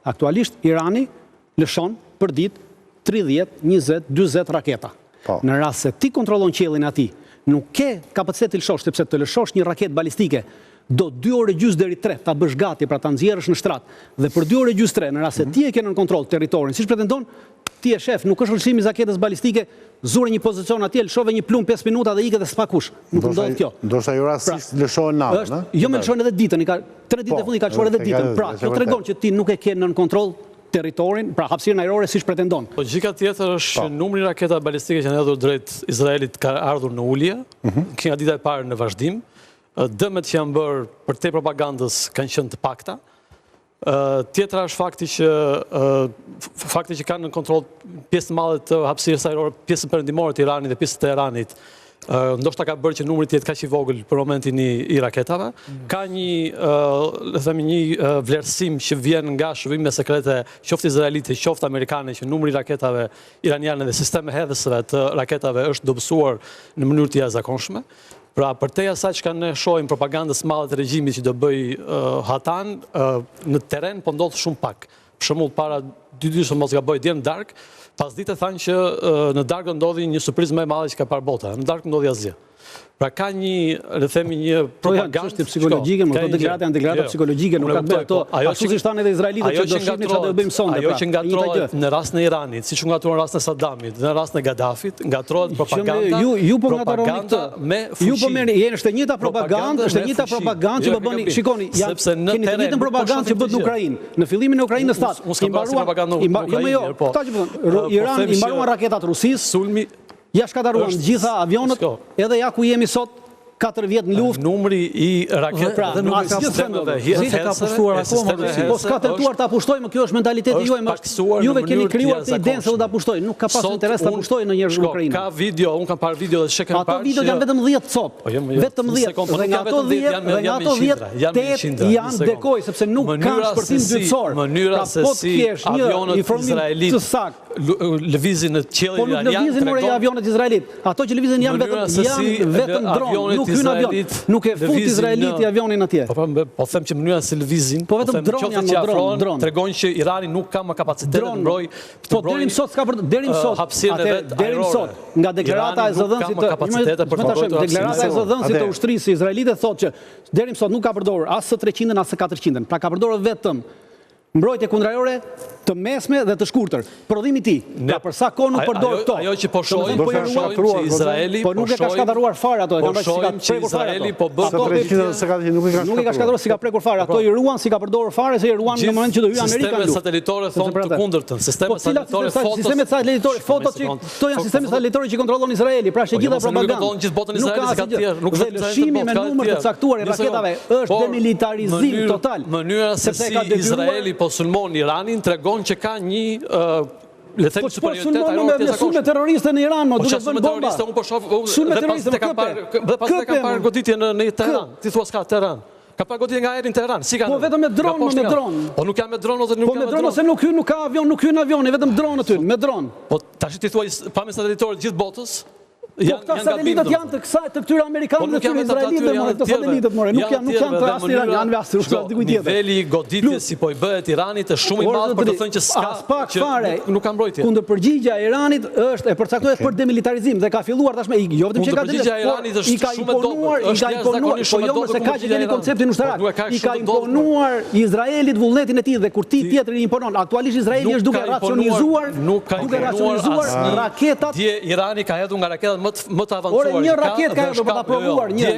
Aktualisht Irani lëshon për ditë 30, 20, 40 raketa. Në rast se ti kontrollon qiellin aty, nuk ke kapacitet të lëshosh, sepse të lëshosh një raketë balistike do 2 orë gjysmë deri 3 ta bësh gati pra ta nxjerrësh në shtrat. Dhe për 2 orë gjysmë 3, në rast se ti e ke nën kontroll territorin, siç pretendon, ti je shef, nuk është lëshimi i raketës balistike, zure një pozicion atje, lëshove një plumb 5 minuta dhe ikë dhe s'pa kush. Nuk ndodh kjo. Ndoshta ju rastisht lëshohen natën, ëh? Jo, më lëshohen edhe ditën, 3 ditë e fundit ka lëshuar edhe ditën. Pra, kjo tregon që ti nuk e ke nën kontroll territorin, pra hapësirën ajrore siç pretendon. Logjika tjetër është numri i raketave balistike që janë hedhur drejt Izraelit ka ardhur në ulje, nga dita e parë në vazhdim. Dëmet që janë bërë për te propagandës kanë qenë të pakta. Tjetra është fakti që kanë në kontroll pjesë të madhe të hapësirës ajrore, pjesën perëndimore të Iranit dhe pjesën të Teheranit. Ndoshta ka bërë që numri të jetë kaq i vogël për momentin i raketave. Ka një vlerësim që vjen nga shërbime sekrete, qoftë izraelite, qoftë amerikane, që numri i raketave iraniane dhe sisteme hedhësve të raketave është dobësuar në mënyrë të jashtëzakonshme. Pra, përtej asaj që ne shohim propagandës madhe të regjimit që do bëj Hatan, në terren po ndodh shumë pak. Për shembull, para 2 ditësh mos gaboj dje në darkë, pas ditë thanë që në darkë ndodhi një surprizë më e madhe që ka parë bota. Në darkë ndodhi asgjë. Pra ka le themi një propagandë çështje psikologjike, më këto deklarata janë deklarata psikologjike, nuk ka të bëjë ato. Ashtu si thanë edhe izraelitët që do shihnin çfarë do bëjmë sonde. Ajo që ngatrohet në rastin e Iranit, siç u ngatroi në rastin e Saddamit, në rastin e Gaddafit, ngatrohet propaganda. Ju po ngatroni këtë. Ju po merrni, është e njëjta propagandë, është e njëjta propagandë që po bëni. Shikoni, keni të njëjtën propagandë që bëhet në Ukrainë. Në fillimin e Ukrainës statë, Iran i mbaruan raketat Rusisë, sulmi. Ja shkataruan gjitha avionët, edhe ja ku jemi sot, 4 vjet në luftë. Numri i raketave dhe numri i sistemeve po s'ka tentuar ta pushtojmë, kjo është mentaliteti juaj. Juve keni krijuar të idenë se do ta pushtojnë, nuk ka pas interes ta pushtojnë në njerëz në Ukrainë. Ka video, un kam parë video dhe shekën parë. Ato video janë vetëm 10 cop. Vetëm 10. Dhe nga ato 10, 8 janë dekoj sepse nuk kanë shpërthim dytësor. Mënyra se si avionët izraelitë lëvizin në qiellin iranian. Po nuk lëvizin more avionët izraelit. Ato që lëvizin janë vetëm dronë, nuk hyn avion. Nuk e fut izraeliti avionin atje. Po them që mënyra se lëvizin, po vetëm dronë janë dronë. Tregojnë që Irani nuk ka më kapacitet të mbrojë. Po deri më sot s'ka për deri më sot. Deri më sot, nga deklarata e zëdhënësit deklarata e zëdhënësit të ushtrisë izraelite thotë që deri më sot nuk ka përdorur as 300-ën as 400-ën. Pra ka përdorur vetëm mbrojtje kundërajrore të mesme dhe të shkurtër. Prodhimi i tij, për sa kohë nuk përdor këto. Ajo që po shohim që Izraeli po nuk e ka shkatëruar fare ato, po shohim që Izraeli po bën nuk e ka shkatëruar si ka prekur fare. Ato i ruan si ka përdorur fare, se i ruan në moment që do hyjë Amerika në luftë. Sistemet satelitore thonë të kundërtën. Sistemet satelitore foto që këto janë sistemet satelitore që kontrollon Izraeli, pra është gjithë propagandë. Nuk kontrollon gjithë botën Izraelit ka të tjerë, nuk është lëshimi me numër të caktuar i raketave është demilitarizim total. Mënyra se si Izraeli po sulmon Iranin tregon që ka një le të themi superioritet ajror të sulme terroriste në Iran, duke vënë bomba. Unë po shoh dhe pas të kam parë goditje në Teheran. Ti thua s'ka Teheran. Ka parë goditje nga ajri në Teheran. Si kanë? Po vetëm me dron. Po nuk janë me dron ose nuk janë me dron. Po me dron ose nuk hyn, nuk ka avion, nuk hyn avioni, vetëm dron aty, me dron. Po tash ti thua pa me satelitorë gjithë botës. Po këta satelitët janë të këtyre amerikanëve dhe këtyre izraelitëve, këto satelitët more, nuk janë të as iranianëve as dikujt tjetër. Niveli i goditjes si po i bëhet Iranit është shumë i madh për të thënë që s'ka që nuk ka mbrojtje. Kundërpërgjigjja e Iranit është e përcaktuar për demilitarizim dhe ka filluar tashmë jo vetëm që ka i ka imponuar, po jo se ka që keni konceptin ushtarak. I ka imponuar Izraelit vullnetin e tij dhe kur ti tjetër i imponon. Aktualisht Izraeli është duke racionizuar raketat. Dje Irani ka hedhur nga raketat më të avancuar. Ore një raketë ka hedhur për ta provuar një.